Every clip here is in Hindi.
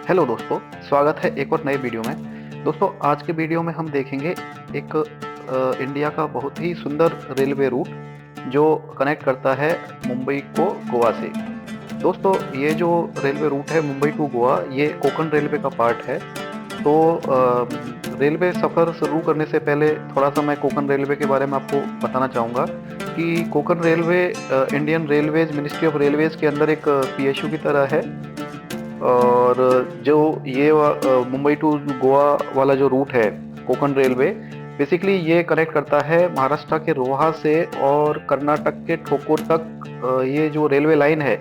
हेलो दोस्तों, स्वागत है एक और नए वीडियो में। दोस्तों, आज के वीडियो में हम देखेंगे एक इंडिया का बहुत ही सुंदर रेलवे रूट जो कनेक्ट करता है मुंबई को गोवा से। दोस्तों, ये जो रेलवे रूट है मुंबई टू गोवा, ये कोंकण रेलवे का पार्ट है। तो रेलवे सफ़र शुरू करने से पहले थोड़ा सा मैं कोंकण रेलवे के बारे में आपको बताना चाहूँगा कि Konkan railway Indian railways ministry of railways के अंदर एक पीएसयू की तरह है। और जो ये मुंबई टू गोवा वाला जो रूट है कोंकण रेलवे, बेसिकली ये कनेक्ट करता है महाराष्ट्र के रोहा से और कर्नाटक के ठोकुर तक। ये जो रेलवे लाइन है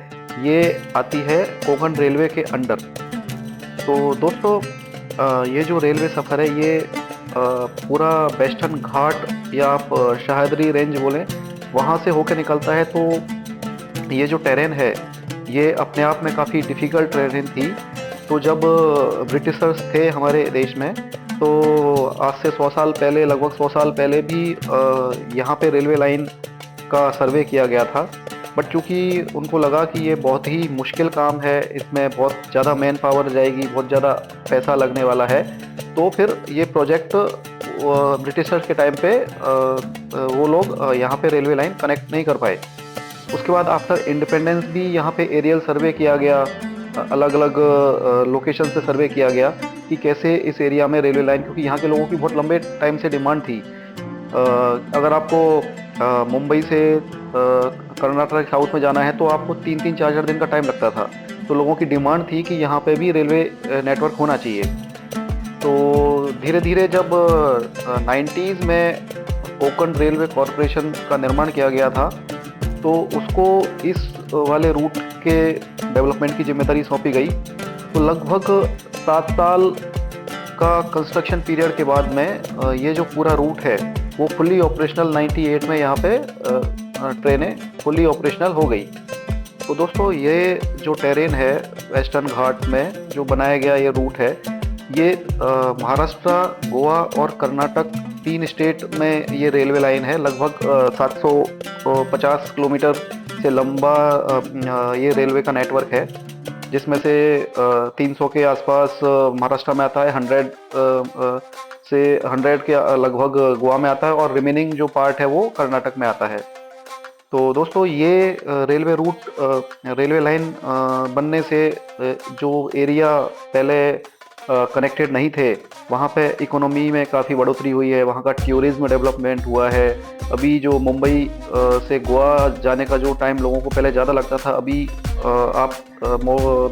ये आती है कोंकण रेलवे के अंडर। तो दोस्तों, ये जो रेलवे सफ़र है ये पूरा वेस्टर्न घाट या आप शाहदरी रेंज बोलें, वहाँ से होकर निकलता है। तो ये जो टेरेन है ये अपने आप में काफ़ी डिफ़िकल्ट टेरेन थी। तो जब ब्रिटिशर्स थे हमारे देश में, तो आज से 100 साल पहले, लगभग 100 साल पहले भी यहाँ पे रेलवे लाइन का सर्वे किया गया था। बट चूँकि उनको लगा कि ये बहुत ही मुश्किल काम है, इसमें बहुत ज़्यादा मैन पावर जाएगी, बहुत ज़्यादा पैसा लगने वाला है, तो फिर ये प्रोजेक्ट ब्रिटिशर्स के टाइम पे वो लोग यहाँ पे रेलवे लाइन कनेक्ट नहीं कर पाए। उसके बाद आफ्टर इंडिपेंडेंस भी यहाँ पे एरियल सर्वे किया गया, अलग अलग लोकेशन से सर्वे किया गया कि कैसे इस एरिया में रेलवे लाइन, क्योंकि यहाँ के लोगों की बहुत लंबे टाइम से डिमांड थी। अगर आपको मुंबई से कर्नाटक साउथ में जाना है तो आपको 3-4 दिन का टाइम लगता था। तो लोगों की डिमांड थी कि यहाँ पे भी रेलवे नेटवर्क होना चाहिए। तो धीरे धीरे जब 90s में कोंकण रेलवे कॉरपोरेशन का निर्माण किया गया था, तो उसको इस वाले रूट के डेवलपमेंट की जिम्मेदारी सौंपी गई। तो लगभग 7 साल का कंस्ट्रक्शन पीरियड के बाद में ये जो पूरा रूट है वो फुल्ली ऑपरेशनल 98 में यहाँ पे ट्रेनें फुल्ली ऑपरेशनल हो गई। तो दोस्तों, ये जो टेरेन है वेस्टर्न घाट में जो बनाया गया ये रूट है, ये महाराष्ट्र, गोवा और कर्नाटक 3 स्टेट में ये रेलवे लाइन है। लगभग 750 किलोमीटर से लंबा ये रेलवे का नेटवर्क है, जिसमें से 300 के आसपास महाराष्ट्र में आता है, 100 के लगभग गोवा में आता है और रिमेनिंग जो पार्ट है वो कर्नाटक में आता है। तो दोस्तों, ये रेलवे रूट रेलवे लाइन बनने से जो एरिया पहले कनेक्टेड नहीं थे, वहाँ पे इकोनॉमी में काफ़ी बढ़ोतरी हुई है, वहाँ का टूरिज्म डेवलपमेंट हुआ है। अभी जो मुंबई से गोवा जाने का जो टाइम लोगों को पहले ज़्यादा लगता था, अभी आप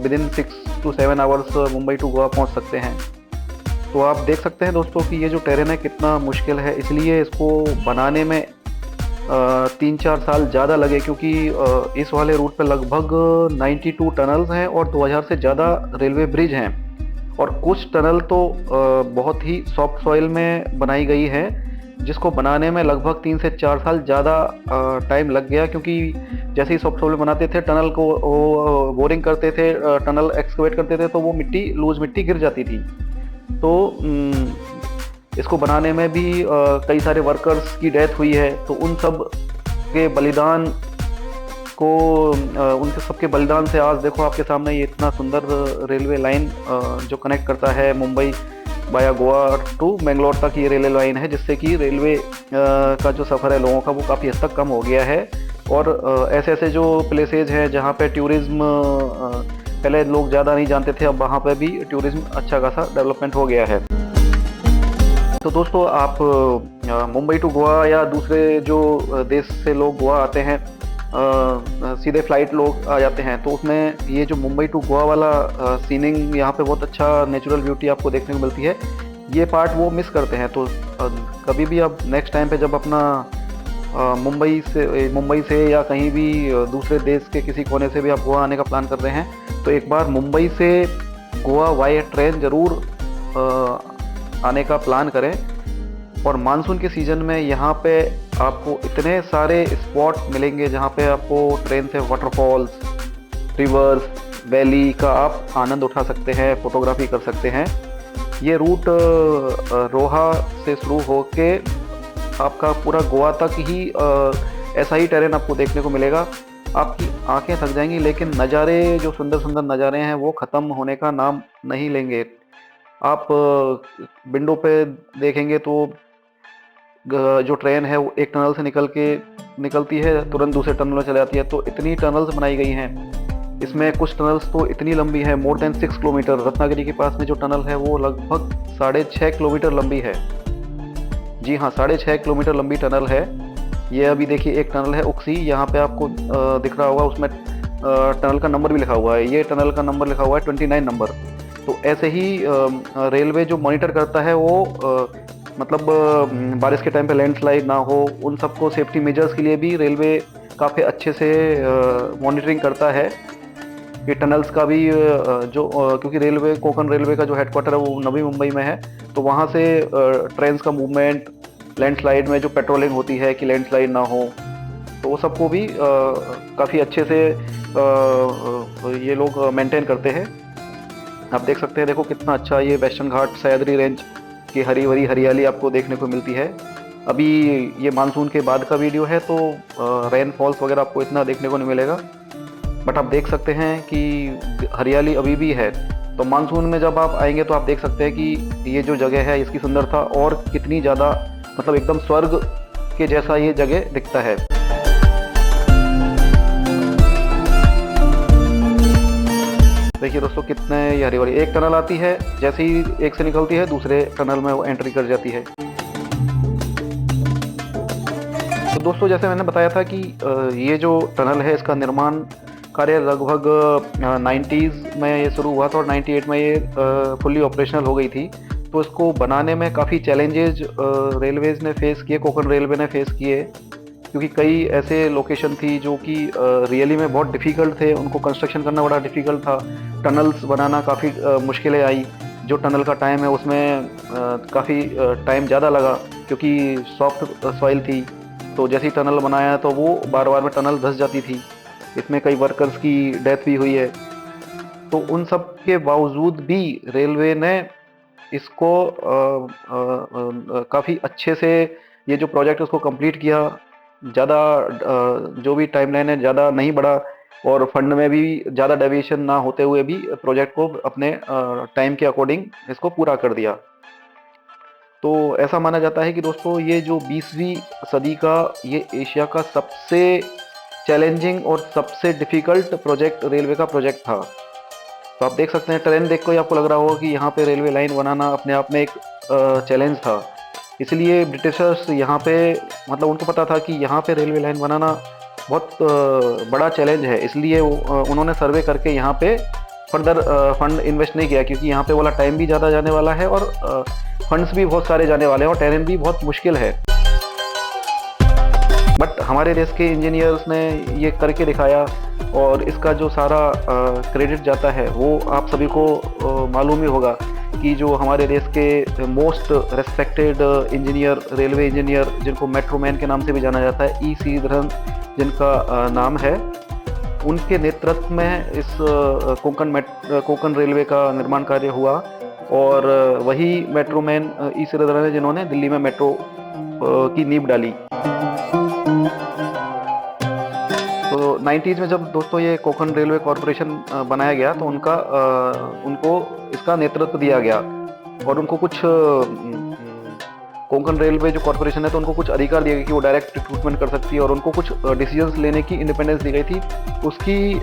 within 6 to 7 hours Mumbai to Goa पहुँच सकते हैं। तो आप देख सकते हैं दोस्तों कि ये जो टेरेन है कितना मुश्किल है, इसलिए इसको बनाने में 3-4 साल ज़्यादा लगे, क्योंकि इस वाले रूट पे लगभग 92 टनल्स हैं और 2000 से ज़्यादा रेलवे ब्रिज हैं। और कुछ टनल तो बहुत ही सॉफ्ट सॉइल में बनाई गई है, जिसको बनाने में लगभग 3 से 4 साल ज़्यादा टाइम लग गया। क्योंकि जैसे ही सॉफ्ट सॉइल बनाते थे, टनल को वो बोरिंग करते थे, टनल एक्सकवेट करते थे, तो वो मिट्टी, लूज मिट्टी गिर जाती थी। तो इसको बनाने में भी कई सारे वर्कर्स की डेथ हुई है। तो उन सब के बलिदान को उनके सबके बलिदान से आज देखो आपके सामने ये इतना सुंदर रेलवे लाइन जो कनेक्ट करता है मुंबई बाया गोवा टू मैंगलोर तक, ये रेलवे लाइन है, जिससे कि रेलवे का जो सफ़र है लोगों का वो काफ़ी हद तक कम हो गया है। और ऐसे ऐसे जो प्लेसेज हैं जहाँ पे टूरिज़्म पहले लोग ज़्यादा नहीं जानते थे, अब वहाँ पे भी टूरिज़्म अच्छा खासा डेवलपमेंट हो गया है। तो दोस्तों, आप मुंबई टू गोवा या दूसरे जो देश से लोग गोवा आते हैं, सीधे फ्लाइट लोग आ जाते हैं, तो उसमें ये जो मुंबई टू गोवा वाला सीनिंग, यहाँ पे बहुत अच्छा नेचुरल ब्यूटी आपको देखने को मिलती है, ये पार्ट वो मिस करते हैं। तो कभी भी आप नेक्स्ट टाइम पे जब अपना मुंबई से या कहीं भी दूसरे देश के किसी कोने से भी आप गोवा आने का प्लान कर रहे हैं, तो एक बार मुंबई से गोवा वाया ट्रेन ज़रूर आने का प्लान करें। और मानसून के सीज़न में यहाँ पे आपको इतने सारे स्पॉट मिलेंगे जहाँ पे आपको ट्रेन से वाटरफॉल्स, रिवर्स, वैली का आप आनंद उठा सकते हैं, फोटोग्राफी कर सकते हैं। ये रूट रोहा से शुरू होके आपका पूरा गोवा तक ही ऐसा ही टेरेन आपको देखने को मिलेगा। आपकी आंखें थक जाएंगी, लेकिन नज़ारे जो सुंदर सुंदर नज़ारे हैं वो ख़त्म होने का नाम नहीं लेंगे। आप विंडो पे देखेंगे तो जो ट्रेन है वो एक टनल से निकलती है, तुरंत दूसरे टनल में चले जाती है। तो इतनी टनल्स बनाई गई हैं इसमें, कुछ टनल्स तो इतनी लंबी है, मोर देन 6 किलोमीटर। रत्नागिरी के पास में जो टनल है वो लगभग 6.5 किलोमीटर लंबी है। जी हाँ, 6.5 किलोमीटर लंबी टनल है। ये अभी देखिए एक टनल है उक्सी, यहाँ पे आपको दिख रहा होगा, उसमें टनल का नंबर भी लिखा हुआ है। ये टनल का नंबर लिखा हुआ है 29 नंबर। तो ऐसे ही रेलवे जो मॉनिटर करता है वो मतलब बारिश के टाइम पे लैंडस्लाइड ना हो, उन सबको सेफ्टी मेजर्स के लिए भी रेलवे काफ़ी अच्छे से मॉनिटरिंग करता है। ये टनल्स का भी क्योंकि रेलवे, कोंकण रेलवे का जो हेडक्वार्टर है वो नवी मुंबई में है, तो वहाँ से ट्रेन का मूवमेंट, लैंडस्लाइड में जो पेट्रोलिंग होती है कि लैंडस्लाइड ना हो, तो वो सबको भी काफ़ी अच्छे से ये लोग मेंटेन करते हैं। आप देख सकते हैं, देखो कितना अच्छा ये वेस्टर्न घाट सह्याद्री रेंज की हरी भरी हरियाली आपको देखने को मिलती है। अभी ये मानसून के बाद का वीडियो है, तो रेन फॉल्स वगैरह आपको इतना देखने को नहीं मिलेगा, बट आप देख सकते हैं कि हरियाली अभी भी है। तो मानसून में जब आप आएंगे तो आप देख सकते हैं कि ये जो जगह है इसकी सुंदरता और कितनी ज़्यादा, मतलब एकदम स्वर्ग के जैसा ये जगह दिखता है। देखिए दोस्तों, कितने ये हरी भरी, एक टनल आती है, जैसे ही एक से निकलती है दूसरे टनल में वो एंट्री कर जाती है। तो दोस्तों, जैसे मैंने बताया था कि ये जो टनल है इसका निर्माण कार्य लगभग 90s में ये शुरू हुआ था और 98 में ये फुल्ली ऑपरेशनल हो गई थी। तो इसको बनाने में काफ़ी चैलेंजेज रेलवेज़ ने फेस किए, कोंकण रेलवे ने फेस किए, क्योंकि कई ऐसे लोकेशन थी जो कि रियली में बहुत डिफ़िकल्ट थे, उनको कंस्ट्रक्शन करना बड़ा डिफ़िकल्ट था। टनल्स बनाना काफ़ी मुश्किलें आई। जो टनल का टाइम है उसमें काफ़ी टाइम ज़्यादा लगा, क्योंकि सॉफ्ट सॉइल थी। तो जैसे ही टनल बनाया तो वो बार बार में टनल धंस जाती थी, इसमें कई वर्कर्स की डेथ भी हुई है। तो उन सब के बावजूद भी रेलवे ने इसको काफ़ी अच्छे से, ये जो प्रोजेक्ट है उसको कंप्लीट किया। ज़्यादा जो भी टाइमलाइन है ज़्यादा नहीं बढ़ा, और फंड में भी ज़्यादा डेविएशन ना होते हुए भी प्रोजेक्ट को अपने टाइम के अकॉर्डिंग इसको पूरा कर दिया। तो ऐसा माना जाता है कि दोस्तों, ये जो 20वीं सदी का ये एशिया का सबसे चैलेंजिंग और सबसे डिफ़िकल्ट प्रोजेक्ट रेलवे का प्रोजेक्ट था। तो आप देख सकते हैं, ट्रेन देख कर ही आपको लग रहा होगा कि यहाँ पे रेलवे लाइन बनाना अपने आप में एक चैलेंज था। इसलिए ब्रिटिशर्स यहाँ पे, मतलब उनको पता था कि यहाँ पे रेलवे लाइन बनाना बहुत बड़ा चैलेंज है, इसलिए उन्होंने सर्वे करके यहाँ पे फर्दर फंड इन्वेस्ट नहीं किया, क्योंकि यहाँ पे वाला टाइम भी ज़्यादा जाने वाला है और फंड्स भी बहुत सारे जाने वाले हैं और टेरेन भी बहुत मुश्किल है। बट हमारे देश के इंजीनियर्स ने ये करके दिखाया, और इसका जो सारा क्रेडिट जाता है वो आप सभी को मालूम ही होगा कि जो हमारे देश के most respected engineer, railway engineer, जिनको मेट्रो मैन के नाम से भी जाना जाता है, ई श्रीधरन जिनका नाम है, उनके नेतृत्व में इस कोंकण रेलवे का निर्माण कार्य हुआ। और वही मेट्रो मैन ई श्रीधरन है जिन्होंने दिल्ली में मेट्रो की नींव डाली। तो 90s में जब दोस्तों ये कोंकण रेलवे कॉरपोरेशन बनाया गया, तो उनको इसका नेतृत्व दिया गया, और उनको कुछ कोंकण रेलवे जो कॉरपोरेशन है तो उनको कुछ अधिकार दिए गए कि वो डायरेक्ट रिक्रूटमेंट कर सकती है, और उनको कुछ डिसीजंस लेने की इंडिपेंडेंस दी गई थी। उसकी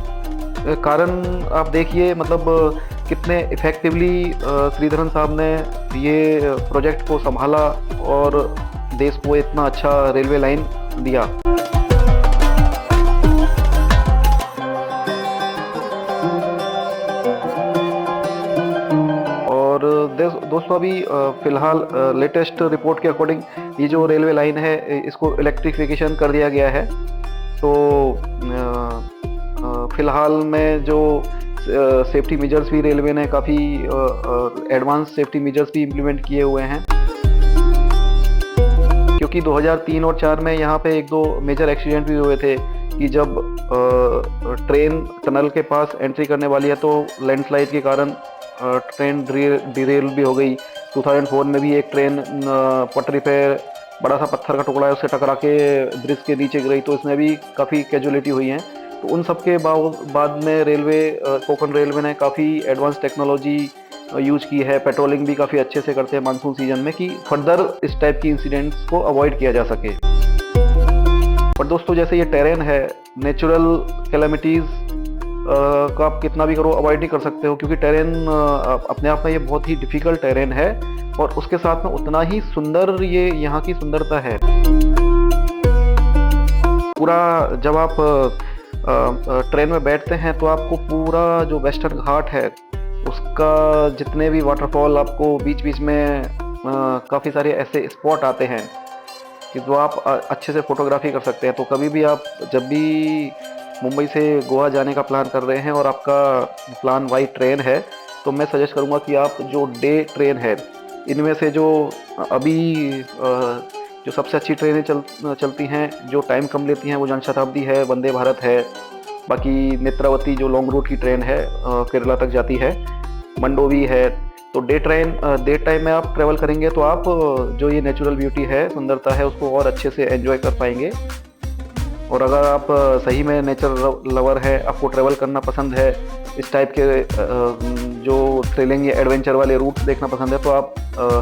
कारण आप देखिए, मतलब कितने इफेक्टिवली श्रीधरन साहब ने ये प्रोजेक्ट को संभाला और देश को इतना अच्छा रेलवे लाइन दिया। और दोस्तों, अभी फ़िलहाल लेटेस्ट रिपोर्ट के अकॉर्डिंग ये जो रेलवे लाइन है इसको इलेक्ट्रिफिकेशन कर दिया गया है। तो फ़िलहाल में जो सेफ्टी मेजर्स भी रेलवे ने काफ़ी एडवांस सेफ्टी मेजर्स भी इम्प्लीमेंट किए हुए हैं, क्योंकि 2003 और 4 में यहाँ पे 1-2 मेजर एक्सीडेंट भी हुए थे कि जब ट्रेन टनल के पास एंट्री करने वाली है तो लैंडस्लाइड के कारण ट्रेन डिरेल भी हो गई। 2004 में भी एक ट्रेन पटरी पे बड़ा सा पत्थर का टुकड़ा है उससे टकरा के ब्रिज के नीचे गिरी, तो इसमें भी काफ़ी कैजुअलिटी हुई हैं। तो उन सब के बाद में कोकण रेलवे ने काफ़ी एडवांस टेक्नोलॉजी यूज की है। पेट्रोलिंग भी काफ़ी अच्छे से करते हैं मानसून सीजन में, कि फर्दर इस टाइप की इंसिडेंट्स को अवॉइड किया जा सके। पर दोस्तों जैसे ये टेरेन है, नेचुरल कैलेमिटीज़ को आप कितना भी करो अवॉइड नहीं कर सकते हो, क्योंकि टेरेन अपने आप में ये बहुत ही डिफ़िकल्ट टेरेन है और उसके साथ में उतना ही सुंदर ये यहाँ की सुंदरता है। पूरा जब आप ट्रेन में बैठते हैं तो आपको पूरा जो वेस्टर्न घाट है उसका जितने भी वाटरफॉल, आपको बीच बीच में काफ़ी सारे ऐसे स्पॉट आते हैं कि जो आप अच्छे से फोटोग्राफी कर सकते हैं। तो कभी भी आप जब भी मुंबई से गोवा जाने का प्लान कर रहे हैं और आपका प्लान बाई ट्रेन है, तो मैं सजेस्ट करूंगा कि आप जो डे ट्रेन है, इनमें से जो अभी जो सबसे अच्छी ट्रेनें चलती हैं, जो टाइम कम लेती हैं, वो जनशताब्दी है, वंदे भारत है, बाकी नेत्रावती जो लॉन्ग रूट की ट्रेन है केरला तक जाती है, मंडोवी है। तो डे टाइम में आप ट्रैवल करेंगे तो आप जो ये नेचुरल ब्यूटी है, सुंदरता है, उसको और अच्छे से एंजॉय कर पाएंगे। और अगर आप सही में नेचर लवर है, आपको ट्रैवल करना पसंद है, इस टाइप के जो थ्रिलिंग या एडवेंचर वाले रूट देखना पसंद है, तो आप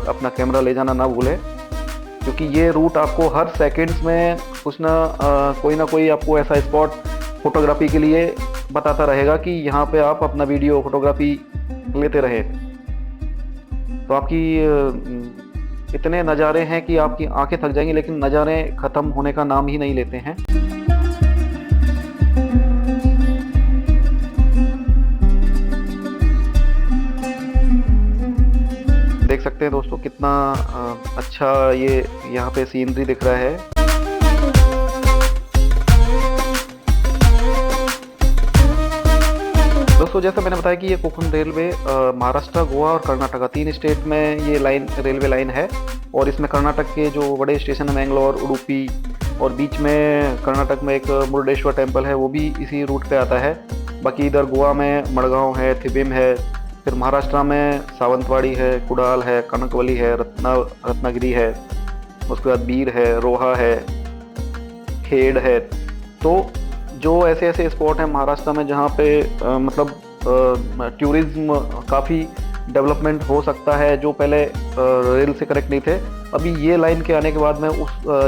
अपना कैमरा ले जाना ना भूलें, क्योंकि ये रूट आपको हर सेकंड्स में कुछ कोई ना कोई आपको ऐसा स्पॉट फोटोग्राफी के लिए बताता रहेगा कि यहाँ पे आप अपना वीडियो फोटोग्राफी लेते रहे। तो आपकी इतने नज़ारे हैं कि आपकी आंखें थक जाएंगी, लेकिन नज़ारे ख़त्म होने का नाम ही नहीं लेते हैं। देख सकते हैं दोस्तों कितना अच्छा ये यहाँ पे सीनरी दिख रहा है। दोस्तों जैसा मैंने बताया कि ये कोकण रेलवे महाराष्ट्र, गोवा और कर्नाटका 3 स्टेट में ये रेलवे लाइन है। और इसमें कर्नाटक के जो बड़े स्टेशन है, मैंगलोर, उडुपी, और बीच में कर्नाटक में एक मुरुडेश्वर टेम्पल है, वो भी इसी रूट पे आता है। बाकी इधर गोवा में मडगांव है, थिबिम है, फिर महाराष्ट्र में सावंतवाड़ी है, कुडाल है, कनकवली है, रत्नागिरी है, उसके बाद बीर है, रोहा है, खेड़ है। तो जो ऐसे स्पॉट हैं महाराष्ट्र में जहाँ पे मतलब टूरिज्म काफ़ी डेवलपमेंट हो सकता है, जो पहले रेल से कनेक्ट नहीं थे, अभी ये लाइन के आने के बाद में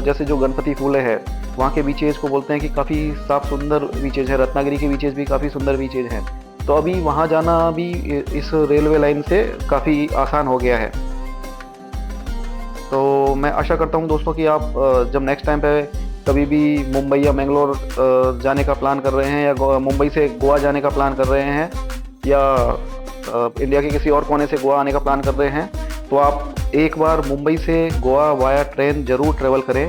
जैसे जो गणपति फूले है, वहाँ के बीचेज को बोलते हैं कि काफ़ी साफ सुंदर बीचेज है। रत्नागिरी के बीचेज भी काफ़ी सुंदर बीचेज हैं। तो अभी वहाँ जाना भी इस रेलवे लाइन से काफ़ी आसान हो गया है। तो मैं आशा करता हूँ दोस्तों कि आप जब नेक्स्ट टाइम पे कभी भी मुंबई या मैंगलोर जाने का प्लान कर रहे हैं, या मुंबई से गोवा जाने का प्लान कर रहे हैं, या इंडिया के किसी और कोने से गोवा आने का प्लान कर रहे हैं, तो आप एक बार मुंबई से गोवा वाया ट्रेन ज़रूर ट्रैवल करें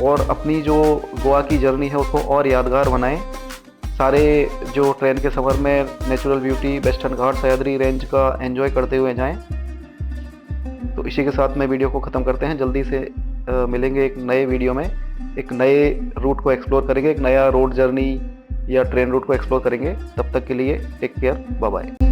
और अपनी जो गोवा की जर्नी है उसको और यादगार बनाएं। सारे जो ट्रेन के सफ़र में नेचुरल ब्यूटी, वेस्टर्न घाट, सह्याद्री रेंज का एंजॉय करते हुए जाएं। तो इसी के साथ में वीडियो को ख़त्म करते हैं। जल्दी से मिलेंगे एक नए वीडियो में, एक नए रूट को एक्सप्लोर करेंगे, एक नया रोड जर्नी या ट्रेन रूट को एक्सप्लोर करेंगे। तब तक के लिए टेक केयर, बाय बाय।